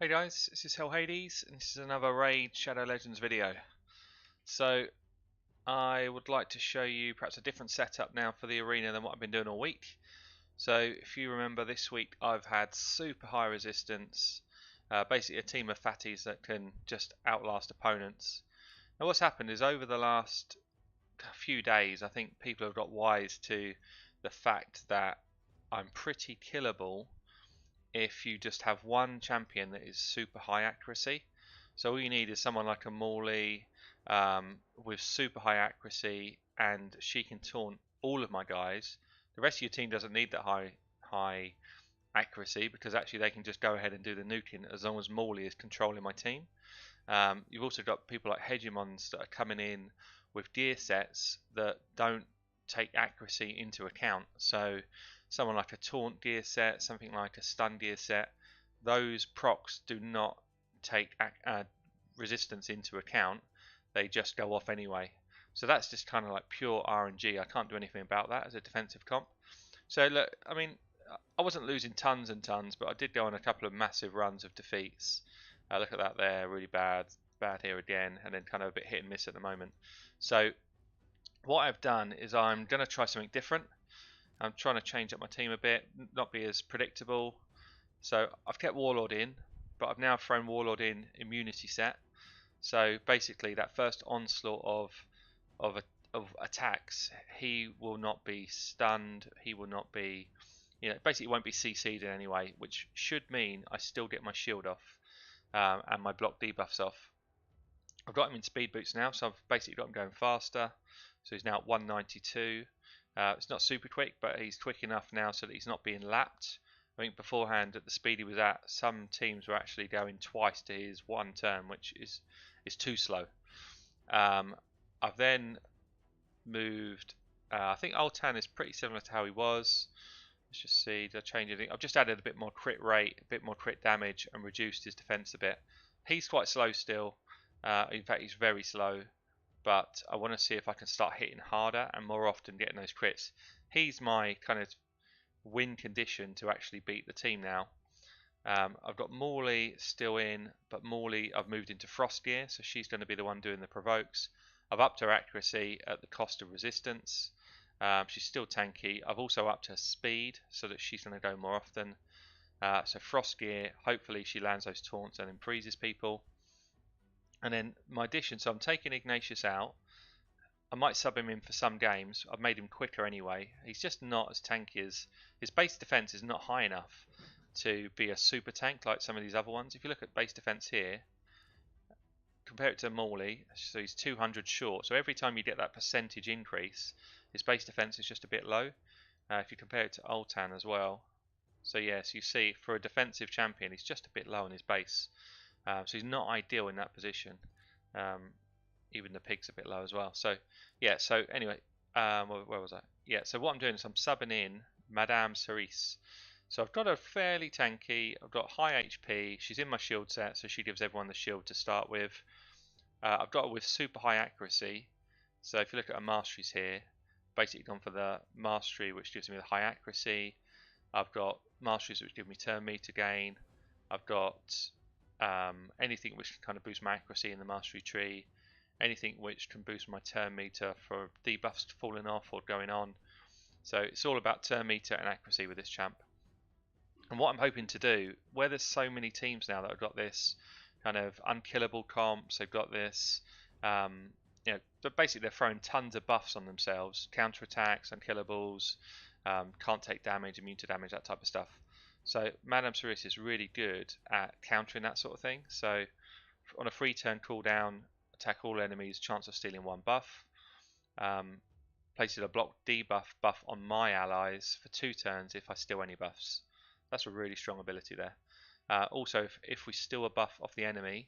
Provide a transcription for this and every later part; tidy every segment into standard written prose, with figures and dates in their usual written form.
Hey guys, this is Hell Hades, and this is another Raid Shadow Legends video. So, I would like to show you perhaps a different setup now for the arena than what I've been doing all week. So, if you remember, this week I've had super high resistance, basically a team of fatties that can just outlast opponents. Now what's happened is over the last few days, I think people have got wise to the fact that I'm pretty killable if you just have one champion that is super high accuracy. So all you need is someone like a Morley with super high accuracy, and she can taunt all of my guys. The rest of your team doesn't need that high accuracy because actually they can just go ahead and do the nuking as long as Morley is controlling my team. You've also got people like Hegemons that are coming in with gear sets that don't take accuracy into account. So someone like a taunt gear set, something like a stun gear set, those procs do not take resistance into account. They just go off anyway. So that's just kind of like pure RNG. I can't do anything about that as a defensive comp. So look, I mean, I wasn't losing tons and tons, but I did go on a couple of massive runs of defeats. Look at that there, really bad here again, and then kind of a bit hit and miss at the moment. So what I've done is I'm going to try something different. I'm trying to change up my team a bit, not be as predictable. So I've kept Warlord in, but I've now thrown Warlord in immunity set. So basically that first onslaught of attacks, he will not be stunned, he will not be, basically won't be CC'd in any way, which should mean I still get my shield off and my block debuffs off. I've got him in speed boots now, so I've basically got him going faster. So he's now at 192. It's not super quick, but he's quick enough now so that he's not being lapped. I think beforehand, at the speed he was at, some teams were actually going twice to his one turn, which is too slow. I've then moved. I think Ultan is pretty similar to how he was. Let's just see. Did I change anything? I've just added a bit more crit rate, a bit more crit damage, and reduced his defense a bit. He's quite slow still. In fact, he's very slow. But I want to see if I can start hitting harder and more often getting those crits. He's my kind of win condition to actually beat the team now. I've got Morley still in, but Morley I've moved into Frost gear, so she's going to be the one doing the provokes. I've upped her accuracy at the cost of resistance. She's still tanky. I've also upped her speed so that she's going to go more often. So Frost gear, hopefully she lands those taunts and then freezes people. And then my addition, so I'm taking Ignatius out. I might sub him in for some games. I've made him quicker anyway. He's just not as tanky as his base defense is not high enough to be a super tank like some of these other ones. If you look at base defense here, compare it to Morley, so he's 200 short. So every time you get that percentage increase, his base defense is just a bit low. If you compare it to Ultan as well, so yes, you see for a defensive champion, he's just a bit low on his base. So he's not ideal in that position. Even the pig's a bit low as well. So yeah, so anyway, where was I? Yeah, so what I'm doing is I'm subbing in Madame Cerise. So I've got her fairly tanky, I've got high HP, she's in my shield set, so she gives everyone the shield to start with. I've got her with super high accuracy, so if you look at her masteries here, basically gone for the mastery which gives me the high accuracy. I've got masteries which give me turn meter gain. I've got anything which can kind of boost my accuracy in the mastery tree, anything which can boost my turn meter for debuffs falling off or going on. So it's all about turn meter and accuracy with this champ. And what I'm hoping to do, where there's so many teams now that have got this kind of unkillable comps, they've got this, but basically they're throwing tons of buffs on themselves, counterattacks, unkillables, can't take damage, immune to damage, that type of stuff. So Madame Cerise is really good at countering that sort of thing. So on a free turn cooldown, attack all enemies, chance of stealing one buff. Places a block debuff buff on my allies for 2 turns if I steal any buffs. That's a really strong ability there. Also, if we steal a buff off the enemy,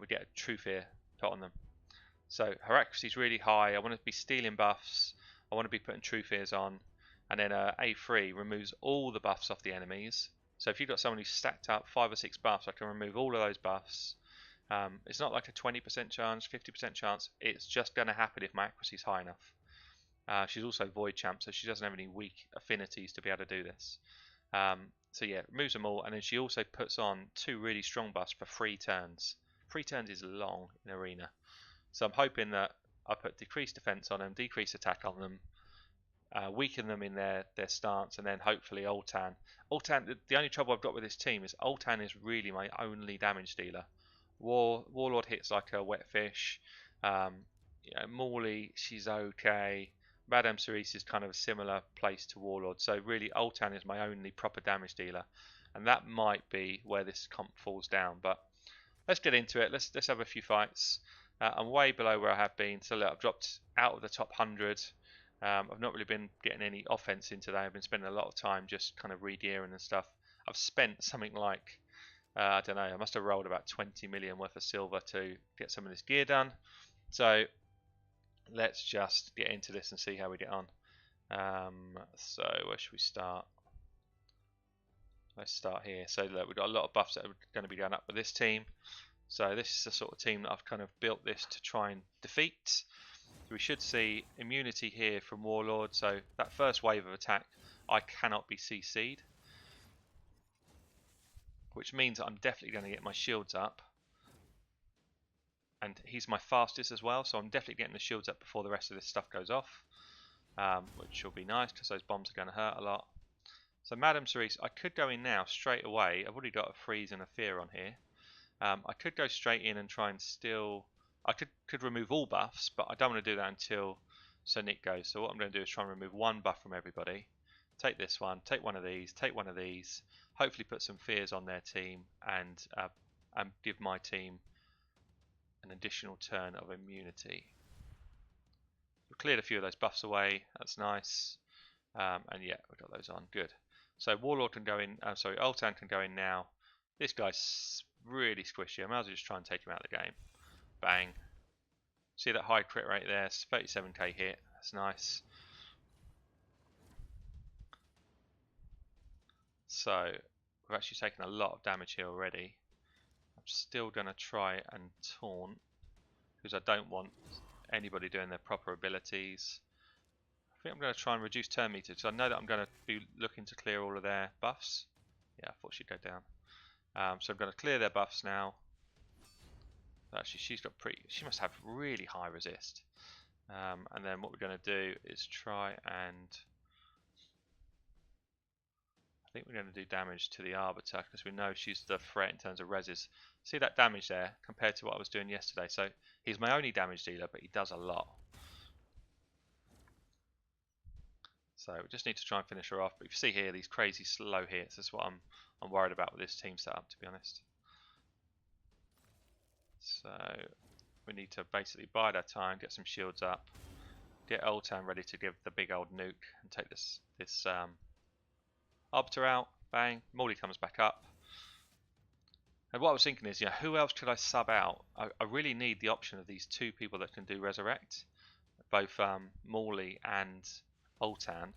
we get a True Fear put on them. So her accuracy is really high. I want to be stealing buffs. I want to be putting True Fears on. And then A3 removes all the buffs off the enemies. So if you've got someone who's stacked up 5 or 6 buffs, I can remove all of those buffs. It's not like a 20% chance, 50% chance. It's just going to happen if my accuracy is high enough. She's also Void Champ, so she doesn't have any weak affinities to be able to do this. So yeah, removes them all, and then she also puts on 2 really strong buffs for 3 turns. 3 turns is long in Arena, so I'm hoping that I put decreased defense on them, decreased attack on them, weaken them in their stance, and then hopefully Ultan. The only trouble I've got with this team is Ultan is really my only damage dealer. Warlord hits like a wet fish. Morley, she's okay. Madame Cerise is kind of a similar place to Warlord, so really Ultan is my only proper damage dealer, and that might be where this comp falls down. But let's get into it. Let's have a few fights. I'm way below where I have been, so look, I've dropped out of the top 100. I've not really been getting any offense in today. I've been spending a lot of time just kind of re-gearing and stuff. I've spent something like, I don't know, I must have rolled about 20 million worth of silver to get some of this gear done. So let's just get into this and see how we get on. So where should we start? Let's start here. So look, we've got a lot of buffs that are going to be going up with this team. So this is the sort of team that I've kind of built this to try and defeat. So we should see immunity here from Warlord. So that first wave of attack, I cannot be CC'd, which means I'm definitely going to get my shields up. And he's my fastest as well, so I'm definitely getting the shields up before the rest of this stuff goes off, which will be nice because those bombs are going to hurt a lot. So Madame Cerise, I could go in now straight away. I've already got a freeze and a fear on here. I could go straight in and try and steal. I could remove all buffs, but I don't want to do that until Sir Nick goes. So what I'm going to do is try and remove 1 buff from everybody. Take this one, take one of these, take one of these. Hopefully put some fears on their team and give my team an additional turn of immunity. We've cleared a few of those buffs away. That's nice. And yeah, we've got those on. Good. So Warlord can go in. Sorry, Ultan can go in now. This guy's really squishy. I might as well just try and take him out of the game. Bang. See that high crit rate there? It's 37k hit. That's nice. So we've actually taken a lot of damage here already. I'm still going to try and taunt because I don't want anybody doing their proper abilities. I think I'm going to try and reduce turn meter because I know that I'm going to be looking to clear all of their buffs. Yeah, I thought she'd go down. So I'm going to clear their buffs now. Actually, she must have really high resist. And then what we're going to do is try and I think we're going to do damage to the Arbiter because we know she's the threat in terms of reses. See that damage there compared to what I was doing yesterday. So he's my only damage dealer, but he does a lot. So we just need to try and finish her off. But you see here these crazy slow hits. That's what I'm worried about with this team setup, to be honest. So we need to basically bide our time, get some shields up, get Ultan ready to give the big old nuke and take this Arbiter out. Bang, Morley comes back up. And what I was thinking is, who else could I sub out? I really need the option of these 2 people that can do resurrect, both Morley and Ultan.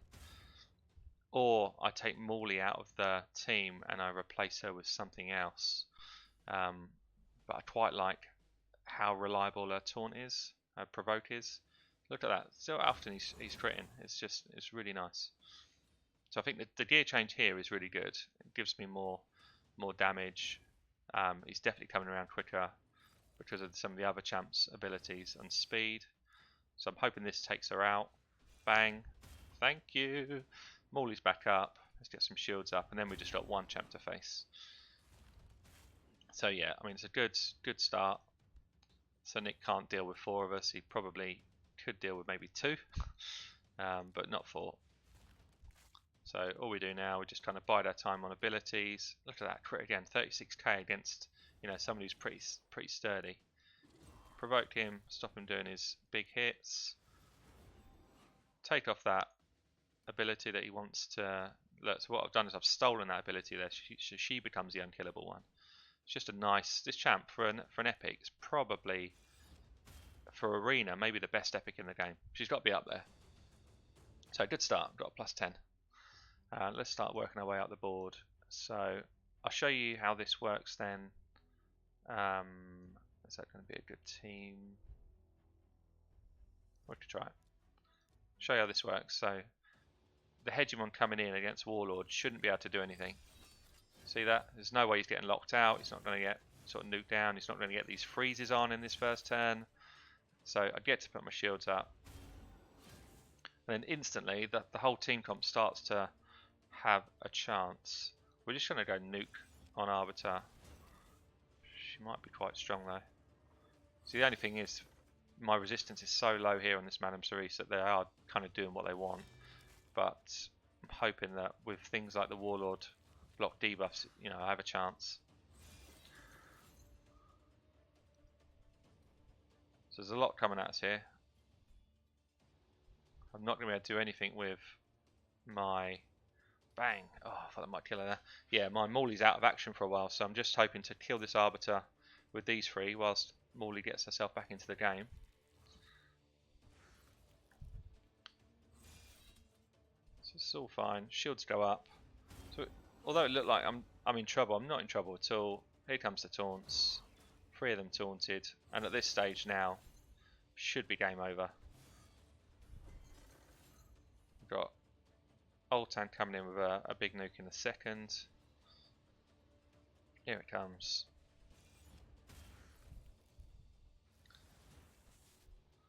Or I take Morley out of the team and I replace her with something else. But I quite like how reliable her taunt is, her provoke is. Look at that. So often he's critting. It's really nice. So I think the gear change here is really good. It gives me more damage. He's definitely coming around quicker because of some of the other champs' abilities and speed. So I'm hoping this takes her out. Bang. Thank you. Morley's back up. Let's get some shields up, and then we just got 1 champ to face. So yeah, I mean it's a good start. So Nick can't deal with 4 of us. He probably could deal with maybe 2, but not 4. So all we do now, we just kind of bide our time on abilities. Look at that crit again, 36k against somebody who's pretty sturdy. Provoke him, stop him doing his big hits. Take off that ability that he wants to. Look, so what I've done is I've stolen that ability there. She becomes the unkillable one. It's just a nice. This champ for an epic is probably for arena maybe the best epic in the game. She's got to be up there. So good start. Got a +10. Let's start working our way up the board. So I'll show you how this works then. Is that going to be a good team? We could try it. Show you how this works. So the Hegemon coming in against Warlord shouldn't be able to do anything. See that? There's no way he's getting locked out. He's not going to get sort of nuked down. He's not going to get these freezes on in this first turn. So I get to put my shields up. And then instantly the whole team comp starts to have a chance. We're just going to go nuke on Arbiter. She might be quite strong though. See, the only thing is my resistance is so low here on this Madame Cerise that they are kind of doing what they want. But I'm hoping that with things like the Warlord block debuffs, you know, I have a chance. So there's a lot coming at us here. I'm not going to be able to do anything with my bang. Oh, I thought that might kill her there. Yeah, my Morley's out of action for a while, so I'm just hoping to kill this Arbiter with these three whilst Morley gets herself back into the game. So it's all fine. Shields go up. So although it looked like I'm in trouble, I'm not in trouble at all. Here comes the taunts. 3 of them taunted, and at this stage now should be game over. We've got Oltan coming in with a big nuke in the second. Here it comes.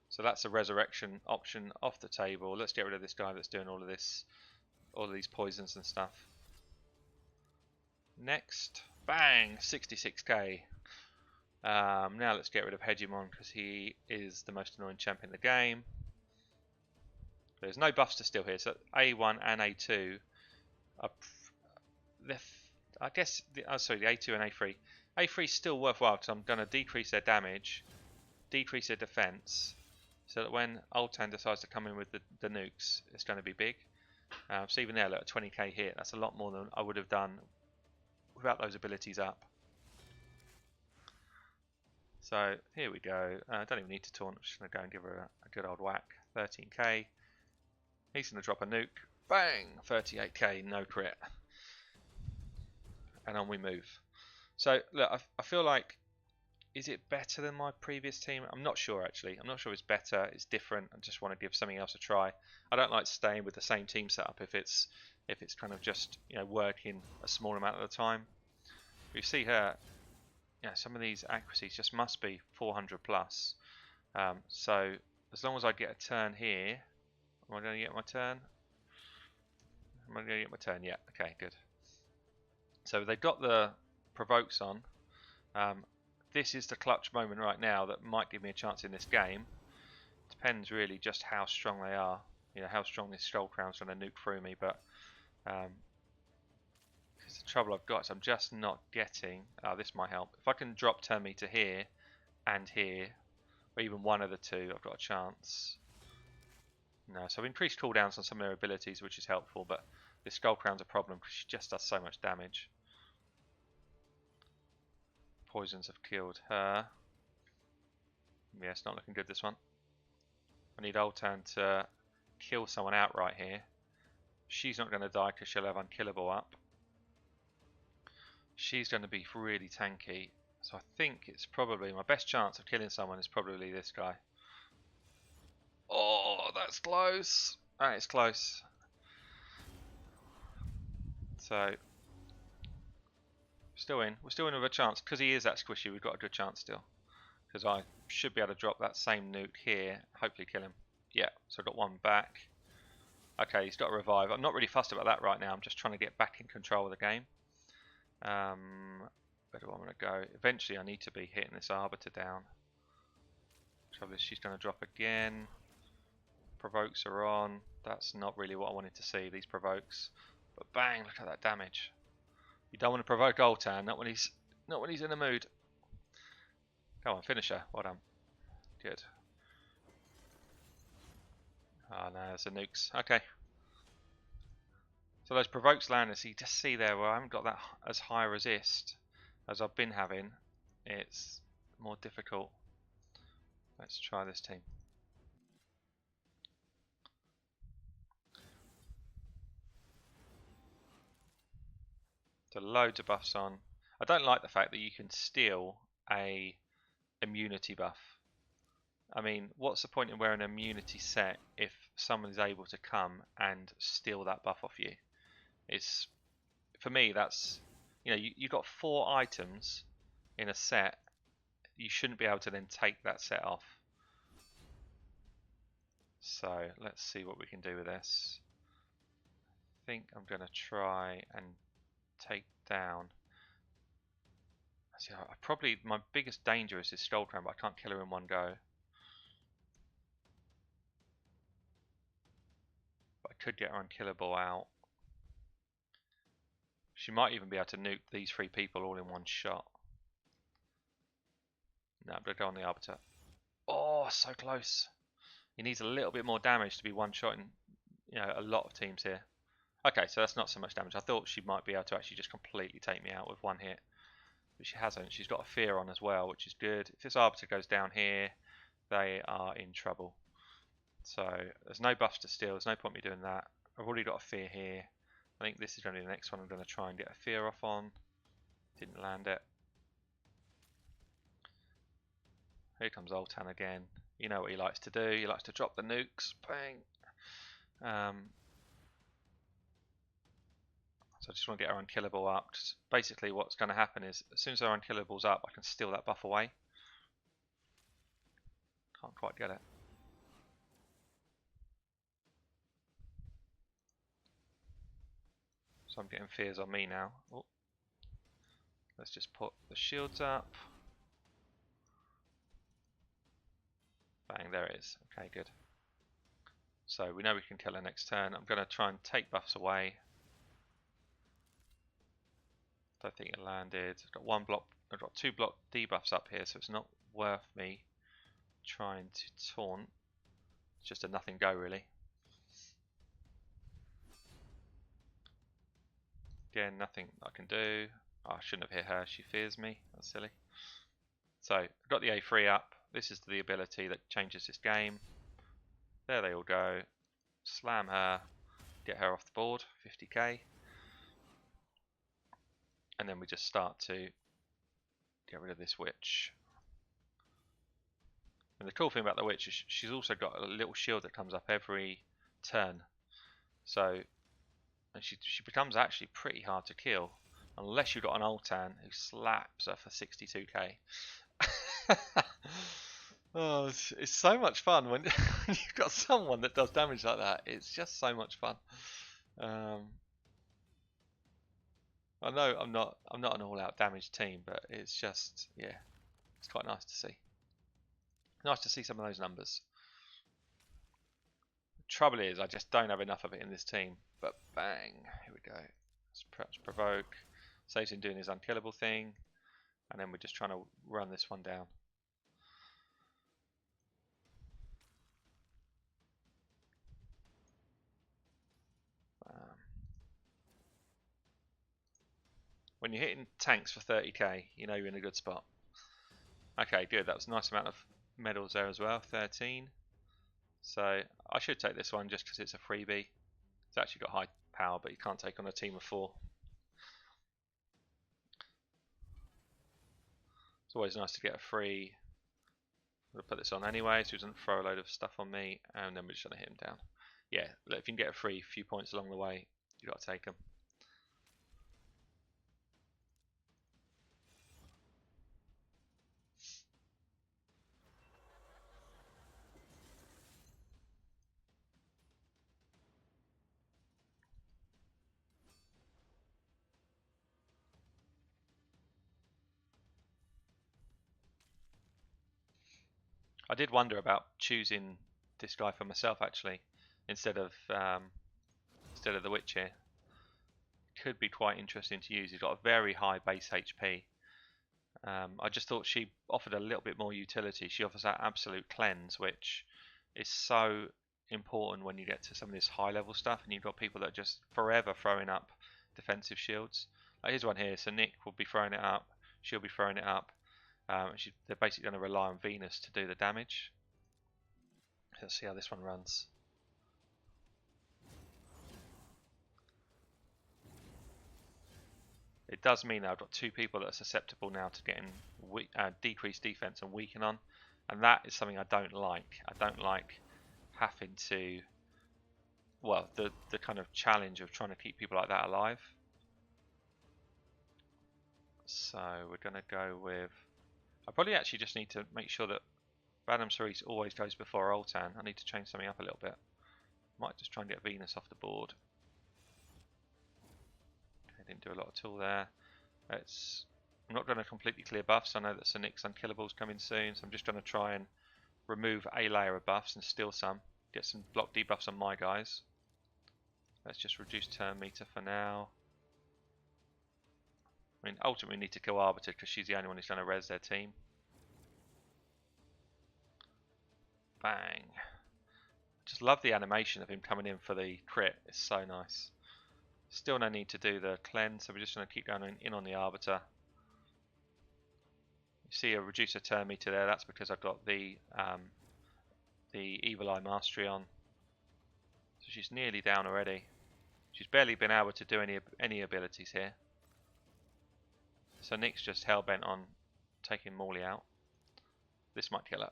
So that's a resurrection option off the table. Let's get rid of this guy that's doing all of this, all of these poisons and stuff. Next, bang, 66k. Now let's get rid of Hegemon because he is the most annoying champ in the game. There's no buffs to steal here, so A1 and A2 are, I guess, sorry, the A2 and A3. A3 is still worthwhile because I'm going to decrease their damage, decrease their defense, so that when Oltan decides to come in with the nukes, it's going to be big. So even there, look, a 20k hit, that's a lot more than I would have done without those abilities up. So here we go. I don't even need to taunt, I'm just going to go and give her a good old whack. 13k. He's going to drop a nuke. Bang! 38k, no crit. And on we move. So, look, I feel like, is it better than my previous team? I'm not sure, actually. I'm not sure it's better, it's different. I just want to give something else a try. I don't like staying with the same team setup if it's kind of just, you know, working a small amount of the time. You see her, yeah, some of these accuracies just must be 400 plus. So, as long as I get a turn here, am I going to get my turn? Am I going to get my turn? Yeah, okay, good. So they've got the provokes on. This is the clutch moment right now that might give me a chance in this game. Depends really just how strong they are. You know, how strong this Skull Crown's going to nuke through me, but because the trouble I've got is I'm just not getting... Oh, this might help. If I can drop turn me to here and here, or even one of the two, I've got a chance. No, so I've increased cooldowns on some of their abilities, which is helpful, but this Skull Crown's a problem because she just does so much damage. Poisons have killed her. Yeah, it's not looking good, this one. I need Oltan to kill someone outright here. She's not going to die because she'll have unkillable up. She's going to be really tanky. So I think it's probably my best chance of killing someone is probably this guy. Oh, that's close. That is close. So still in. We're still in with a chance because he is that squishy. We've got a good chance still. Because I should be able to drop that same nuke here. Hopefully kill him. Yeah. So I've got one back. Okay, he's got a revive. I'm not really fussed about that right now. I'm just trying to get back in control of the game. Where do I want to go? Eventually I need to be hitting this Arbiter down. Trouble is she's going to drop again. Provokes are on. That's not really what I wanted to see, these provokes. But bang, look at that damage. You don't want to provoke Oltan, not when he's in the mood. Come on, finish her. Well done. Good. Oh no, there's the nukes. Okay. So those provokes land, as you just see there, where I haven't got that as high resist as I've been having. It's more difficult. Let's try this team. So loads of buffs on. I don't like the fact that you can steal a immunity buff. I mean, what's the point in wearing an immunity set if someone is able to come and steal that buff off you? It's, for me, that's, you know, you've got 4 items in a set. You shouldn't be able to then take that set off. So let's see what we can do with this. I think I'm going to try and take down. See, probably my biggest danger is this Skull Crown, but I can't kill her in one go. But I could get her unkillable out. She might even be able to nuke these 3 people all in one shot. No, I'm going to go on the Arbiter. Oh, so close. He needs a little bit more damage to be one-shotting, you know, a lot of teams here. Okay, so that's not so much damage. I thought she might be able to actually just completely take me out with one hit. But she hasn't. She's got a fear on as well, which is good. If this Arbiter goes down here, they are in trouble. So there's no buffs to steal. There's no point me doing that. I've already got a fear here. I think this is going to be the next one I'm going to try and get a fear off on. Didn't land it. Here comes Oltan again. You know what he likes to do. He likes to drop the nukes. Bang. So I just want to get her unkillable up. Basically what's going to happen is as soon as her unkillable's up, I can steal that buff away. Can't quite get it. So I'm getting fears on me now. Oh. Let's just put the shields up. Bang, there it is. Okay, good. So we know we can kill her next turn. I'm going to try and take buffs away. Don't think it landed. I've got 1 block. I've got 2 block debuffs up here, so it's not worth me trying to taunt. It's just a nothing go, really. Again, nothing I can do. Oh, I shouldn't have hit her. She fears me. That's silly. So I've got the A3 up. This is the ability that changes this game. There they all go. Slam her. Get her off the board. 50k. And then we just start to get rid of this witch. And the cool thing about the witch is she's also got a little shield that comes up every turn. So and she becomes actually pretty hard to kill. Unless you've got an Oltan who slaps her for 62k. Oh, it's so much fun when you've got someone that does damage like that. It's just so much fun. I know I'm not an all-out damage team, but it's just, yeah, it's quite nice to see. Nice to see some of those numbers. The trouble is, I just don't have enough of it in this team. But bang, here we go. Let's perhaps provoke. Saves him doing his unkillable thing, and then we're just trying to run this one down. When you're hitting tanks for 30k, you know you're in a good spot. Okay, good. That was a nice amount of medals there as well, 13. So I should take this one just because it's a freebie. It's actually got high power, but you can't take on a team of 4. It's always nice to get a free. I'm going to put this on anyway, so he doesn't throw a load of stuff on me, and then we're just going to hit him down. Yeah, look, if you can get a free few points along the way, you've got to take them. I did wonder about choosing this guy for myself actually, instead of the witch here. Could be quite interesting to use. He's got a very high base HP. I just thought she offered a little bit more utility. She offers that absolute cleanse, which is so important when you get to some of this high level stuff, and you've got people that are just forever throwing up defensive shields. Here's one here. So Nick will be throwing it up. She'll be throwing it up. They're basically going to rely on Venus to do the damage. Let's see how this one runs. It does mean that I've got 2 people that are susceptible now to getting decreased defense and weaken on. and that is something I don't like. I don't like having to, well, the kind of challenge of trying to keep people like that alive. So we're going to go with, I probably actually just need to make sure that Random Cerise always goes before Ultan. I need to change something up a little bit. Might just try and get Venus off the board. Okay, didn't do a lot at all there. I'm not going to completely clear buffs. I know that Sir Nick's Unkillable's coming soon, so I'm just going to try and remove a layer of buffs and steal some. Get some block debuffs on my guys. Let's just reduce turn meter for now. I mean, ultimately we need to kill Arbiter because she's the only one who's going to res their team. Bang. Just love the animation of him coming in for the crit. It's so nice. Still no need to do the cleanse, so we're just going to keep going in on the Arbiter. You see a reducer turn meter there. That's because I've got the Evil Eye Mastery on. So she's nearly down already. She's barely been able to do any abilities here. So Nick's just hell-bent on taking Morley out. This might kill her.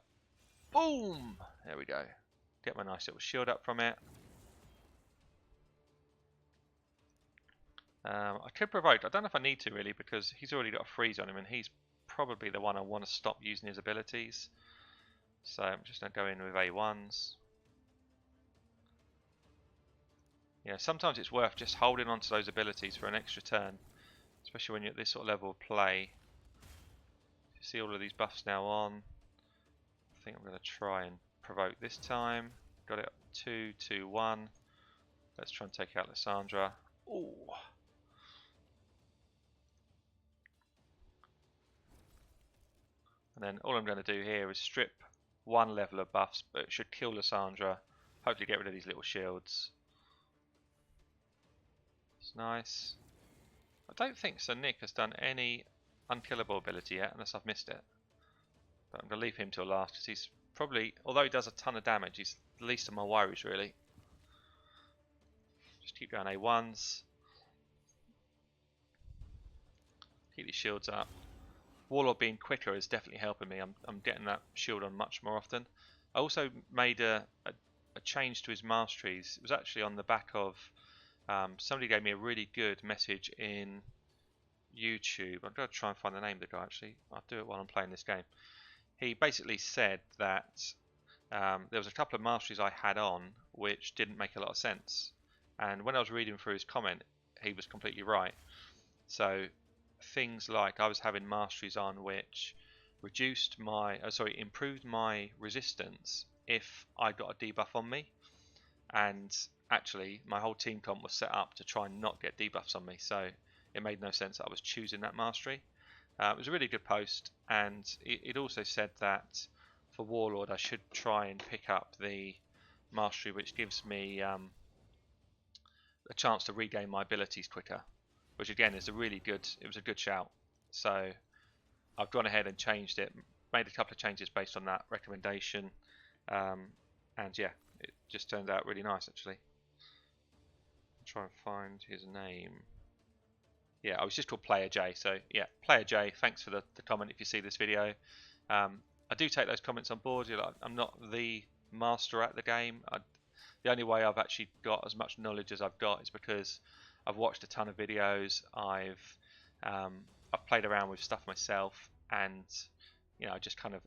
Boom! There we go. Get my nice little shield up from it. I could provoke. I don't know if I need to really because he's already got a freeze on him and he's probably the one I want to stop using his abilities. So I'm just going to go in with A1s. Yeah, sometimes it's worth just holding on to those abilities for an extra turn, especially when you're at this sort of level of play. You see all of these buffs now on. I think I'm going to try and provoke this time. Got it up 2, 2, 1. Let's try and take out Lysandra. Ooh. And then all I'm going to do here is strip one level of buffs, but it should kill Lysandra. Hopefully get rid of these little shields. It's nice. I don't think Sir Nick has done any unkillable ability yet, unless I've missed it. But I'm going to leave him till last, because he's probably, although he does a ton of damage, he's the least of my worries really. Just keep going A1s. Keep these shields up. Warlord being quicker is definitely helping me. I'm getting that shield on much more often. I also made a change to his masteries. It was actually on the back of somebody gave me a really good message in YouTube. I'm going to try and find the name of the guy actually. I'll do it while I'm playing this game. He basically said that there was a couple of masteries I had on which didn't make a lot of sense. And when I was reading through his comment, he was completely right. So things like I was having masteries on which reduced my, improved my resistance if I got a debuff on me, and actually my whole team comp was set up to try and not get debuffs on me, so it made no sense that I was choosing that mastery. It was a really good post, and it also said that for Warlord I should try and pick up the mastery which gives me a chance to regain my abilities quicker, which again is a really good, it was a good shout. So I've gone ahead and changed it, made a couple of changes based on that recommendation, and yeah, it just turned out really nice actually. I'll try and find his name. Yeah, I was just called Player J, so yeah, Player J, thanks for the comment if you see this video. I do take those comments on board. You know, I'm not the master at the game. The only way I've actually got as much knowledge as I've got is because I've watched a ton of videos. I've played around with stuff myself, and you know, I just kind of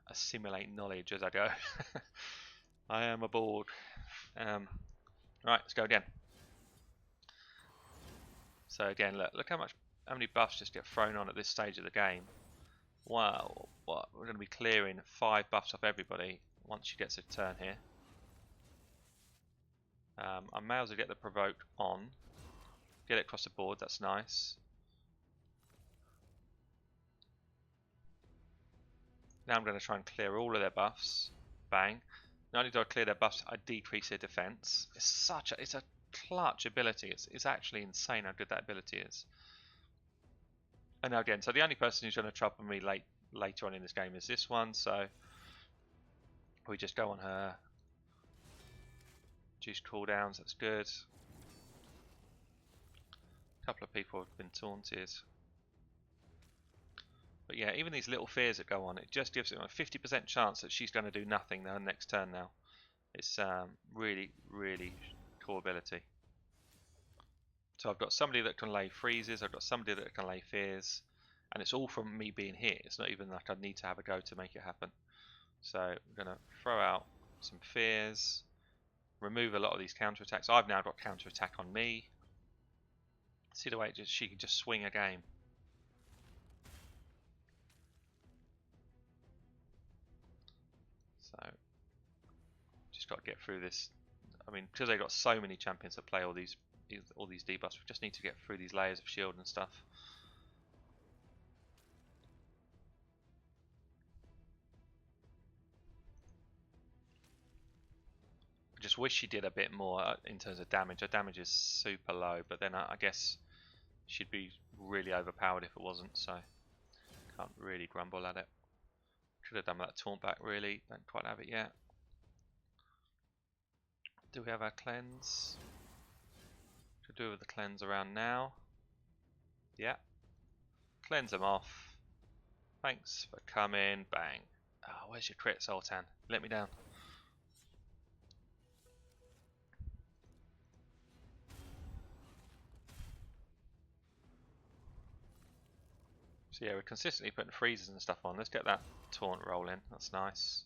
assimilate knowledge as I go. I am aboard. Right, let's go again. So again, look how many buffs just get thrown on at this stage of the game. Wow, what we're going to be clearing 5 buffs off everybody once she gets a turn here. I may as well get the provoke on, get it across the board. That's nice. Now I'm going to try and clear all of their buffs. Bang. Not only do I clear their buffs, I decrease their defense. It's a clutch ability. It's actually insane how good that ability is. And now again, so the only person who's going to trouble me later on in this game is this one. So we just go on her. Reduce cooldowns. That's good. A couple of people have been taunted. But yeah, even these little fears that go on, it just gives it a 50% chance that she's going to do nothing her next turn now. It's really, really cool ability. So I've got somebody that can lay freezes, I've got somebody that can lay fears, and it's all from me being here. It's not even like I need to have a go to make it happen. So I'm going to throw out some fears, remove a lot of these counterattacks. I've now got counterattack on me. See the way she can just swing a game. So just got to get through this. I mean, because they've got so many champions that play all these debuffs, we just need to get through these layers of shield and stuff. I just wish she did a bit more in terms of damage. Her damage is super low, but then I guess she'd be really overpowered if it wasn't, so can't really grumble at it. Could have done that taunt back really, don't quite have it yet. Do we have our cleanse? Should do with the cleanse around now. Yeah. Cleanse them off. Thanks for coming. Bang. Oh, where's your crit, Sultan? Let me down. So yeah, we're consistently putting freezes and stuff on. Let's get that taunt rolling. That's nice.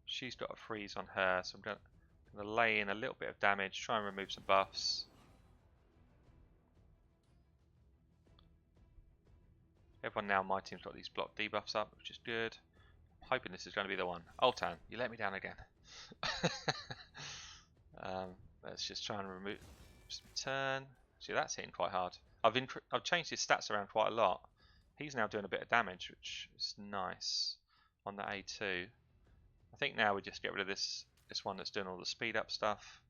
She's got a freeze on her, so I'm going to lay in a little bit of damage, try and remove some buffs. Everyone now on my team's got these block debuffs up, which is good. I'm hoping this is going to be the one. Ultan, you let me down again. Let's just try and remove some turn. See, that's hitting quite hard. I've changed his stats around quite a lot. He's now doing a bit of damage, which is nice on the A2. I think now we just get rid of this one that's doing all the speed up stuff.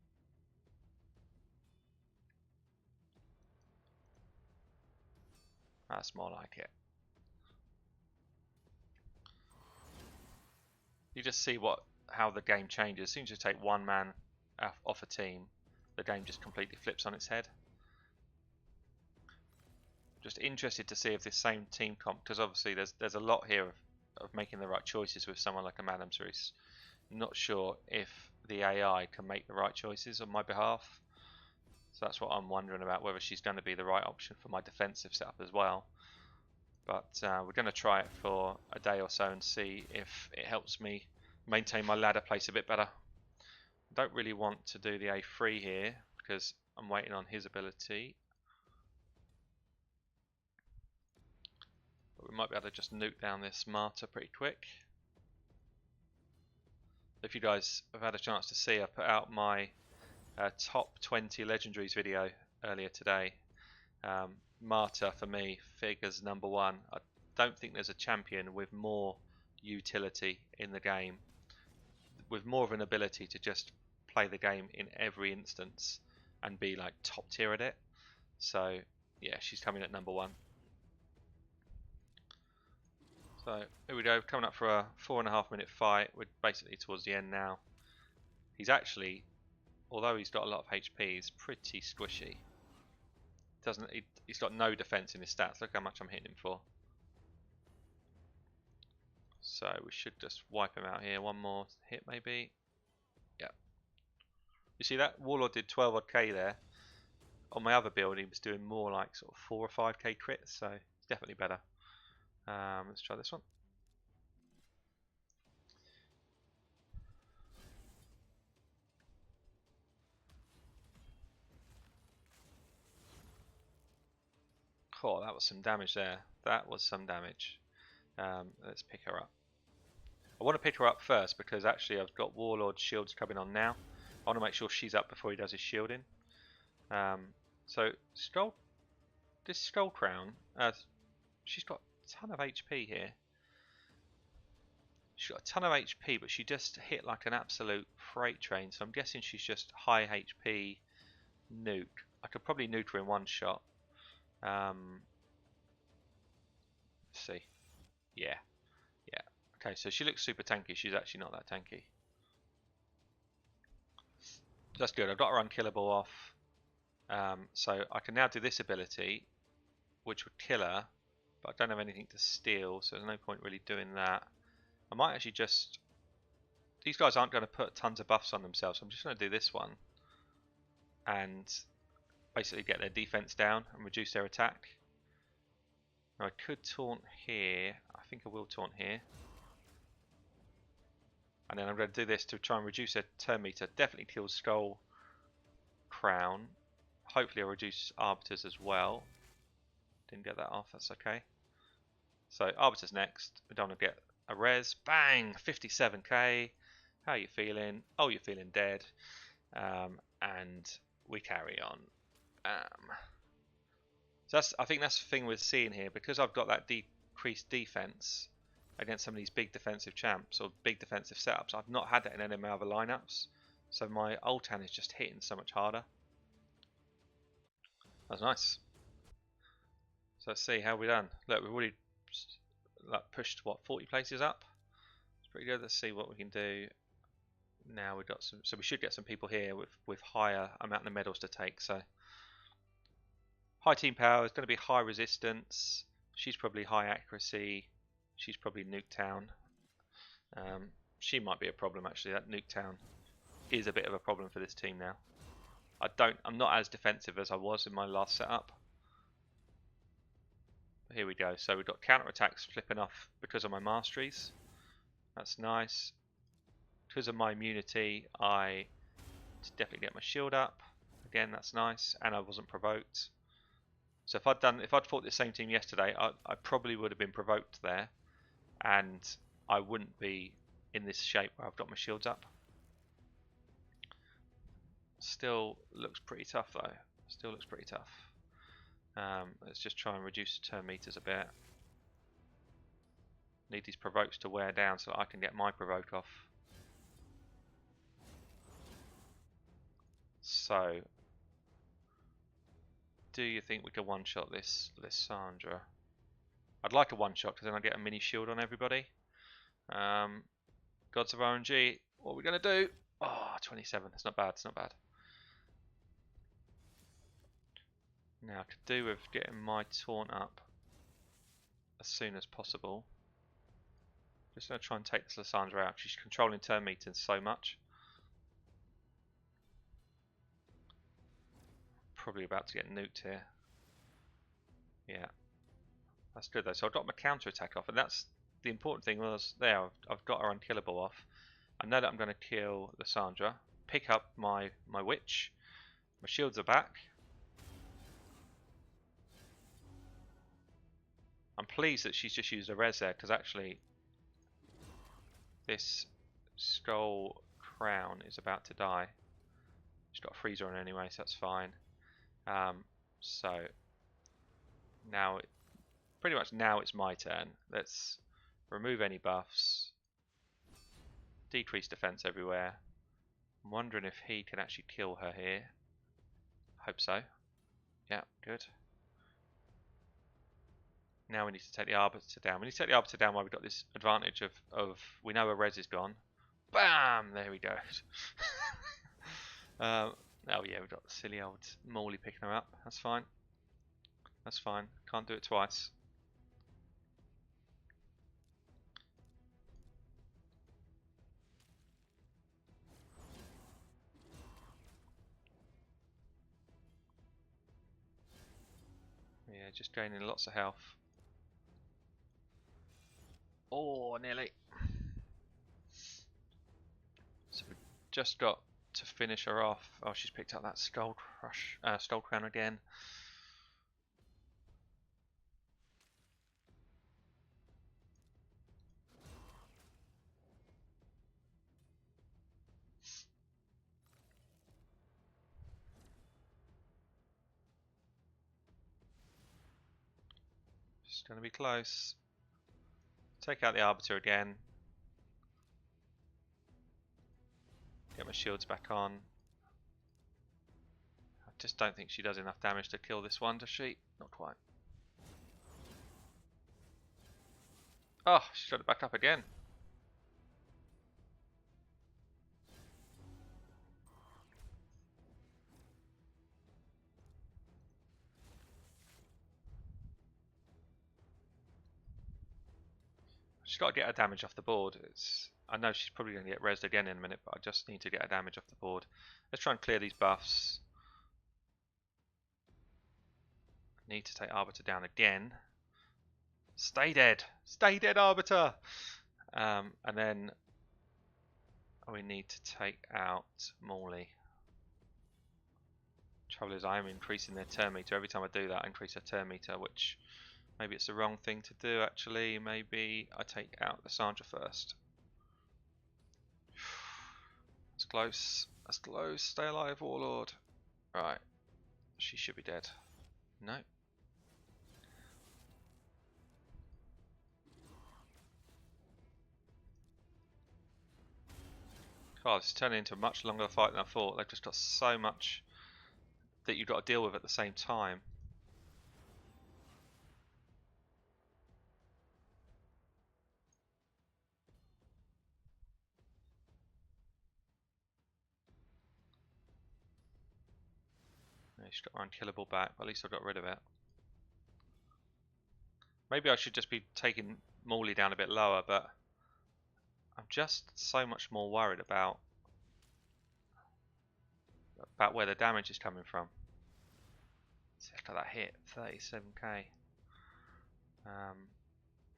That's more like it. You just see how the game changes. As soon as you take one man off a team, the game just completely flips on its head. Just interested to see if this same team comp, because obviously there's a lot here of making the right choices with someone like a Madame Cerise. Not sure if the AI can make the right choices on my behalf. So that's what I'm wondering about, whether she's going to be the right option for my defensive setup as well. But we're going to try it for a day or so and see if it helps me maintain my ladder place a bit better. I don't really want to do the A3 here because I'm waiting on his ability. But we might be able to just nuke down this martyr pretty quick. If you guys have had a chance to see, I put out my top 20 legendaries video earlier today. Martyr for me figures #1. I don't think there's a champion with more utility in the game, with more of an ability to just play the game in every instance and be like top tier at it. So yeah, she's coming at #1. So here we go, coming up for a 4.5 minute fight. We're basically towards the end now. He's actually, although he's got a lot of HP, he's pretty squishy. He's got no defense in his stats. Look how much I'm hitting him for. So we should just wipe him out here. One more hit maybe. Yeah. You see that? Warlord did 12 odd K there. On my other build he was doing more like sort of 4 or 5k crits, so it's definitely better. Let's try this one. Oh, that was some damage there. That was some damage. Let's pick her up. I want to pick her up first because actually I've got Warlord shields coming on now. I want to make sure she's up before he does his shielding. So this Skull Crown, she's got a ton of HP here. She's got a ton of HP, but she just hit like an absolute freight train. So I'm guessing she's just high HP nuke. I could probably nuke her in one shot. Let's see. Yeah. Okay, so she looks super tanky. She's actually not that tanky. That's good. I've got her unkillable off. So I can now do this ability, which would kill her but I don't have anything to steal, so there's no point really doing that. I might actually just... These guys aren't going to put tons of buffs on themselves, so I'm just going to do this one and basically get their defense down and reduce their attack. Now I could taunt here. I think I will taunt here. And then I'm going to do this to try and reduce their turn meter. Definitely kill Skull Crown. Hopefully I'll reduce Arbiters as well. Didn't get that off, that's okay. So Arbiter's next. We don't want to get a res. Bang! 57k. How are you feeling? Oh, you're feeling dead. And we carry on. So I think that's the thing we're seeing here. Because I've got that decreased defense against some of these big defensive champs or big defensive setups, I've not had that in any of my other lineups. So my Ultan is just hitting so much harder. That's nice. So let's see how we done. Look, we've already pushed what, 40 places up. It's pretty good. Let's see what we can do. Now we've got some, so we should get some people here with higher amount of medals to take. So high team power is going to be high resistance. She's probably high accuracy. She's probably Nuketown. She might be a problem actually. That Nuketown is a bit of a problem for this team now. I'm not as defensive as I was in my last setup. But here we go. So we've got counter attacks flipping off because of my masteries. That's nice. Because of my immunity, I definitely get my shield up. Again, that's nice, and I wasn't provoked. So if I'd fought the same team yesterday, I probably would have been provoked there, and I wouldn't be in this shape where I've got my shields up. Still looks pretty tough though. Still looks pretty tough. Let's just try and reduce the turn meters a bit. Need these provokes to wear down so that I can get my provoke off. So, do you think we can one-shot this Lysandra? I'd like a one-shot because then I get a mini shield on everybody. Gods of RNG, what are we going to do? Oh, 27, that's not bad, it's not bad. Now, I could do with getting my taunt up as soon as possible. Just going to try and take this Lysandra out. She's controlling turn meters so much. Probably about to get nuked here. Yeah, that's good though. So I got my counter attack off, and that's the important thing. Was there? I've got her unkillable off. I know that I'm going to kill Lysandra. Pick up my witch. My shields are back. I'm pleased that she's just used a res there, because actually this Skull Crown is about to die. She's got a freezer on anyway, so that's fine. So now, pretty much now it's my turn. Let's remove any buffs, decrease defense everywhere. I'm wondering if he can actually kill her here. Hope so. Yeah, good. Now we need to take the Arbiter down. We need to take the Arbiter down while we've got this advantage of we know her res is gone. Bam! There we go. Oh yeah, we've got the silly old Morley picking her up. That's fine. That's fine. Can't do it twice. Yeah, just gaining lots of health. Oh, nearly. So we've just got to finish her off. Oh, she's picked up that Skull Crown again. It's going to be close. Take out the Arbiter again. Get my shields back on. I just don't think she does enough damage to kill this one, does she? Not quite. Oh, she's got it back up again. She's got to get her damage off the board. I know she's probably going to get rezzed again in a minute, but I just need to get her damage off the board. Let's try and clear these buffs. Need to take Arbiter down again. Stay dead! Stay dead, Arbiter! And then we need to take out Morley. Trouble is, I am increasing their turn meter. Every time I do that, I increase their turn meter, which maybe it's the wrong thing to do actually. Maybe I take out the Sandra first. That's close. That's close. Stay alive, Warlord. Right. She should be dead. No. God, it's turning into a much longer fight than I thought. They've just got so much that you've got to deal with at the same time. She's got her unkillable back, but at least I got rid of it. Maybe I should just be taking Morley down a bit lower, but I'm just so much more worried about where the damage is coming from. See, look at that hit, 37k.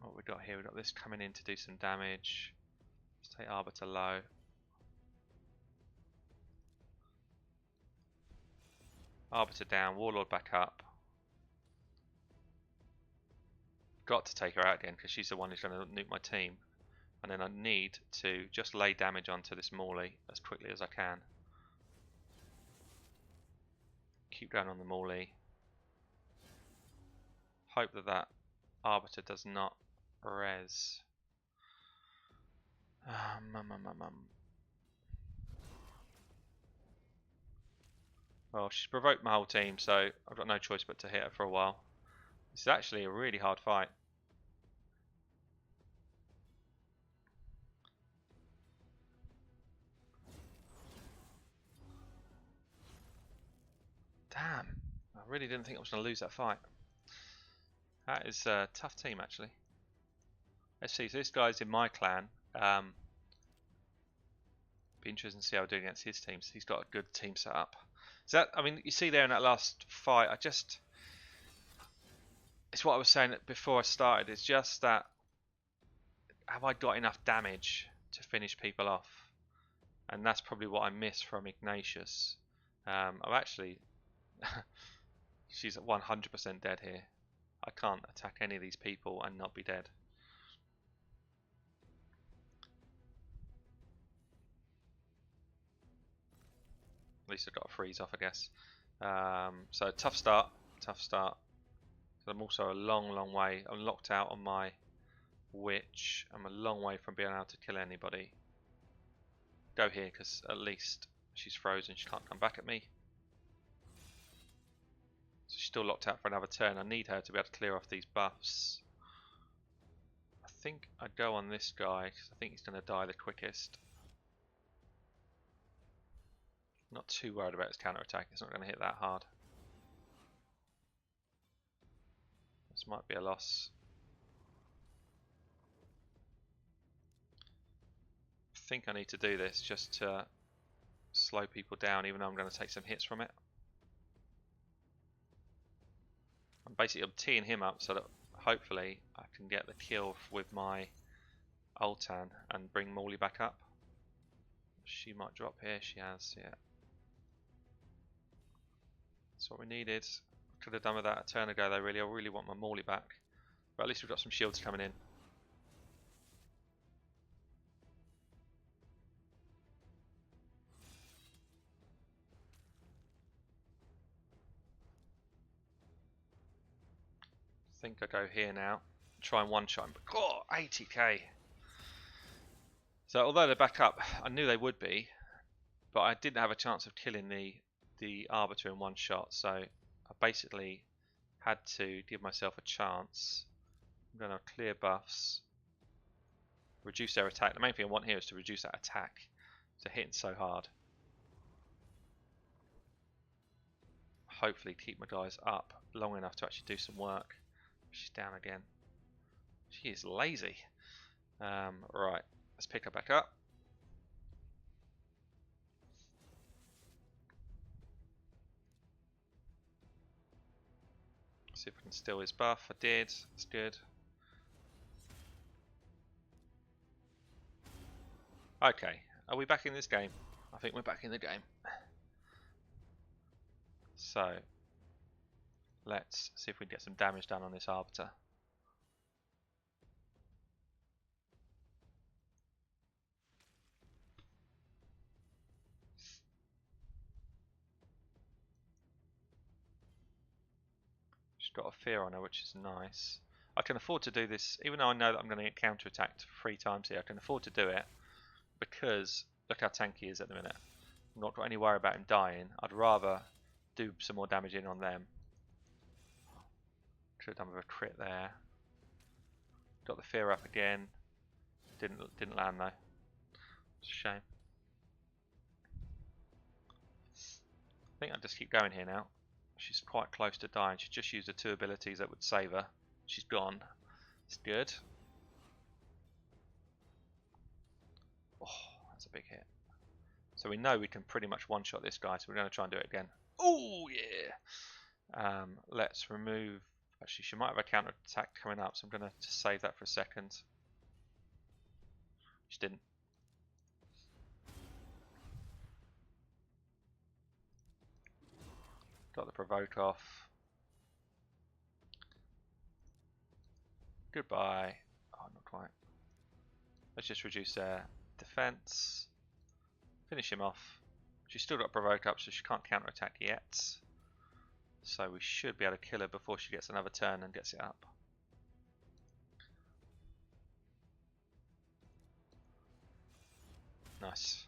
What we got here? We got this coming in to do some damage. Let's take Arbiter low. Arbiter down, Warlord back up. Got to take her out again because she's the one who's going to nuke my team. And then I need to just lay damage onto this Morley as quickly as I can. Keep going on the Morley. Hope that that Arbiter does not res. Well, she's provoked my whole team, so I've got no choice but to hit her for a while. This is actually a really hard fight. Damn, I really didn't think I was going to lose that fight. That is a tough team, actually. Let's see, so this guy's in my clan. Be interesting to see how I do against his team. So he's got a good team set up. So that, I mean, you see there in that last fight, it's what I was saying before I started. It's just that, have I got enough damage to finish people off? And that's probably what I miss from Ignatius. I've actually, she's 100% dead here. I can't attack any of these people and not be dead. At least I've got a freeze off, I guess. So tough start, tough start. So I'm also a long way. I'm locked out on my witch. I'm a long way from being able to kill anybody. Go here because at least she's frozen. She can't come back at me. So she's still locked out for another turn. I need her to be able to clear off these buffs. I think I'd go on this guy because I think he's going to die the quickest. Not too worried about his counter-attack. It's not going to hit that hard. This might be a loss. I think I need to do this just to slow people down, even though I'm going to take some hits from it. I'm teeing him up so that hopefully I can get the kill with my Ultan and bring Morley back up. She might drop here. She has, yeah. That's what we needed. Could have done with that a turn ago though, really. I really want my Morley back. But at least we've got some shields coming in. I think I go here now. Try and one-shot him. But, oh, 80k! So although they're back up, I knew they would be. But I didn't have a chance of killing the Arbiter in one shot. So I basically had to give myself a chance. I'm going to clear buffs, reduce their attack. The main thing I want here is to reduce that attack. They're hitting so hard. Hopefully keep my guys up long enough to actually do some work. She's down again. She is lazy. Right, let's pick her back up. See if I can steal his buff. I did. That's good. Okay, are we back in this game? I think we're back in the game. So, let's see if we can get some damage done on this Arbiter. She's got a fear on her, which is nice. I can afford to do this, even though I know that I'm going to get counter-attacked 3 times here. I can afford to do it because look how tanky he is at the minute. I'm not got any worry about him dying. I'd rather do some more damage in on them. Could have done with a crit there. Got the fear up again. Didn't land though. It's a shame. I think I'll just keep going here now. She's quite close to dying. She just used the 2 abilities that would save her. She's gone. It's good. Oh, that's a big hit. So we know we can pretty much one-shot this guy, so we're going to try and do it again. Oh, yeah! Let's remove... Actually, she might have a counter-attack coming up, so I'm going to just save that for a second. She didn't. Got the provoke off. Goodbye. Oh, not quite. Let's just reduce their defense. Finish him off. She's still got provoke up, so she can't counter-attack yet. So we should be able to kill her before she gets another turn and gets it up. Nice.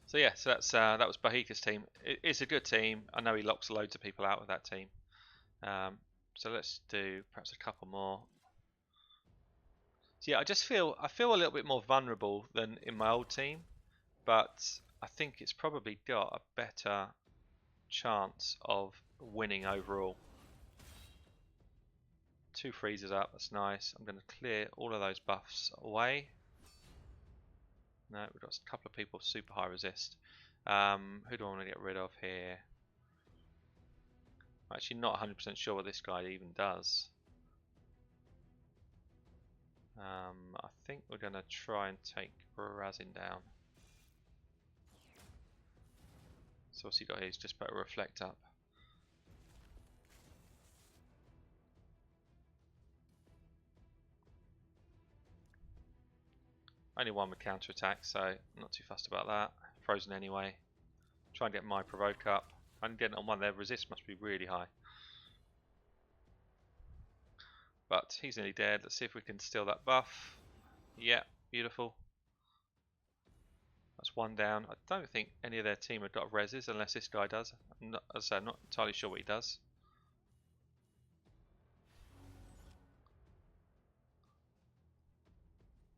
So yeah, so that was Bahika's team. It's a good team. I know he locks loads of people out with that team. So let's do perhaps a couple more. So yeah, I feel a little bit more vulnerable than in my old team, but I think it's probably got a better chance of winning overall. 2 freezers up, that's nice. I'm going to clear all of those buffs away. No, we've got a couple of people super high resist. Who do I want to get rid of here? I'm actually not 100% sure what this guy even does. I think we're going to try and take Razin down. So what's he got here? He's just put a reflect up. Only one with counter attack, so I'm not too fussed about that. Frozen anyway. Try and get my provoke up. I'm getting on one there. Resist must be really high. But he's nearly dead. Let's see if we can steal that buff. Yeah, beautiful. That's 1 down. I don't think any of their team have got reses unless this guy does. As I say, I'm not entirely sure what he does.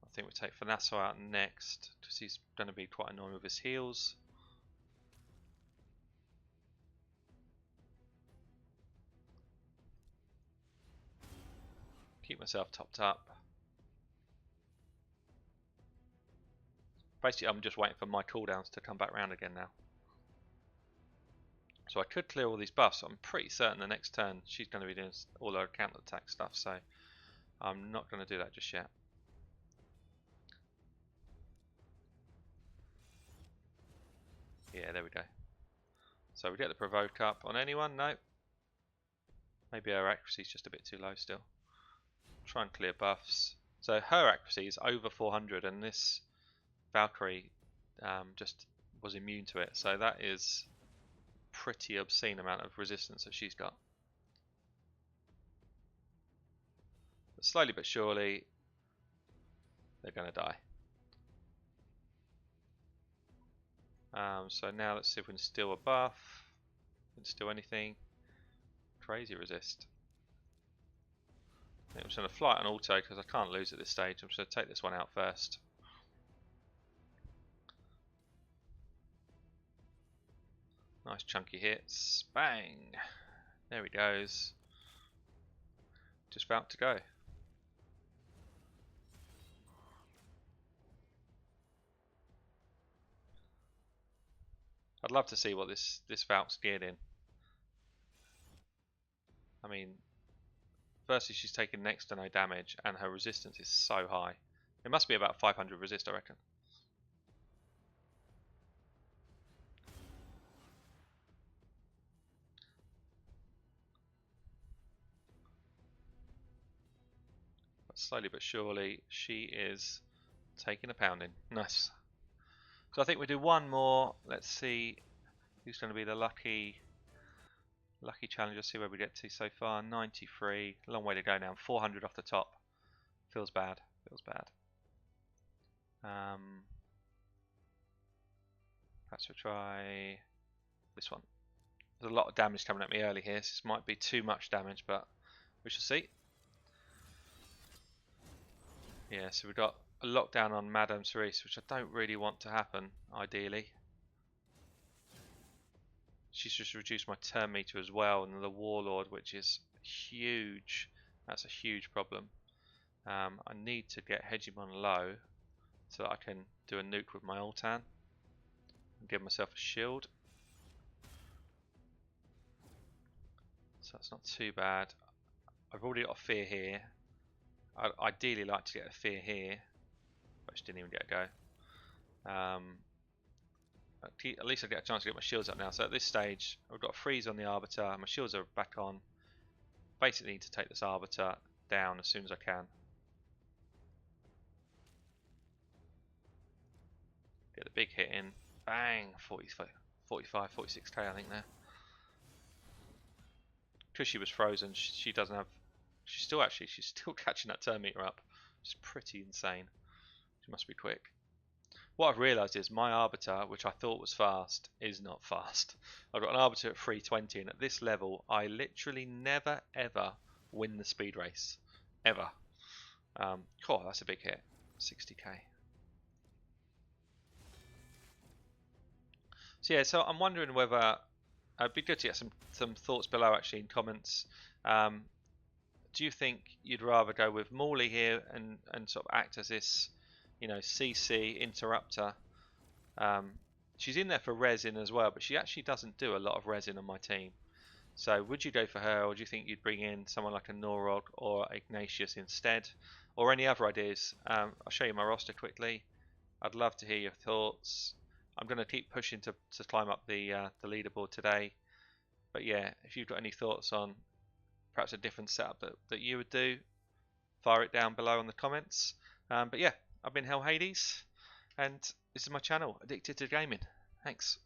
I think we'll take Fanasso out next because he's going to be quite annoying with his heals. Keep myself topped up. Basically, I'm just waiting for my cooldowns to come back round again now. So I could clear all these buffs. I'm pretty certain the next turn she's going to be doing all her counter attack stuff, so I'm not going to do that just yet. Yeah, there we go. So we get the provoke up on anyone? No. Maybe her accuracy is just a bit too low still. Try and clear buffs. So her accuracy is over 400 and this Valkyrie just was immune to it. So that is pretty obscene amount of resistance that she's got. But slowly but surely they're going to die. So now let's see if we can steal a buff. Can steal anything. Crazy resist. I'm just going to fly it on auto because I can't lose at this stage. I'm just going to take this one out first. Nice chunky hits. Bang! There he goes. Just about to go. I'd love to see what this Valk's geared in. I mean, firstly, she's taken next to no damage, and her resistance is so high. It must be about 500 resist, I reckon. But slowly but surely, she is taking a pounding. Nice. So I think we do one more. Let's see who's going to be the lucky challenger. See where we get to so far. 93. Long way to go now. 400 off the top. Feels bad. Feels bad. Perhaps we'll try this one. There's a lot of damage coming at me early here. So this might be too much damage, but we shall see. Yeah, so we've got a lockdown on Madame Cerise, which I don't really want to happen, ideally. She's just reduced my turn meter as well, and the Warlord, which is huge. That's a huge problem. I need to get Hegemon low so that I can do a nuke with my Ultan and give myself a shield. So that's not too bad. I've already got a fear here. I'd ideally like to get a fear here, but I just didn't even get a go. At least I get a chance to get my shields up now. So at this stage, I've got a freeze on the Arbiter. My shields are back on. Basically need to take this Arbiter down as soon as I can. Get the big hit in. Bang! 45, 46k I think there. Because she was frozen, she doesn't have... She's still catching that turn meter up. It's pretty insane. She must be quick. What I've realised is my Arbiter, which I thought was fast, is not fast. I've got an Arbiter at 320, and at this level, I literally never ever win the speed race. Ever. Cool, that's a big hit. 60k. So yeah, so I'm wondering whether... it'd be good to get some thoughts below actually in comments. Do you think you'd rather go with Morley here and sort of act as this, you know, CC interrupter? She's in there for resin as well, but she actually doesn't do a lot of resin on my team. So would you go for her, or do you think you'd bring in someone like a Norog or Ignatius instead, or any other ideas? I'll show you my roster quickly. I'd love to hear your thoughts. I'm going to keep pushing to climb up the leaderboard today. But yeah, if you've got any thoughts on perhaps a different setup that you would do, fire it down below in the comments. But yeah, I've been Hell Hades, and this is my channel, Addicted to Gaming. Thanks.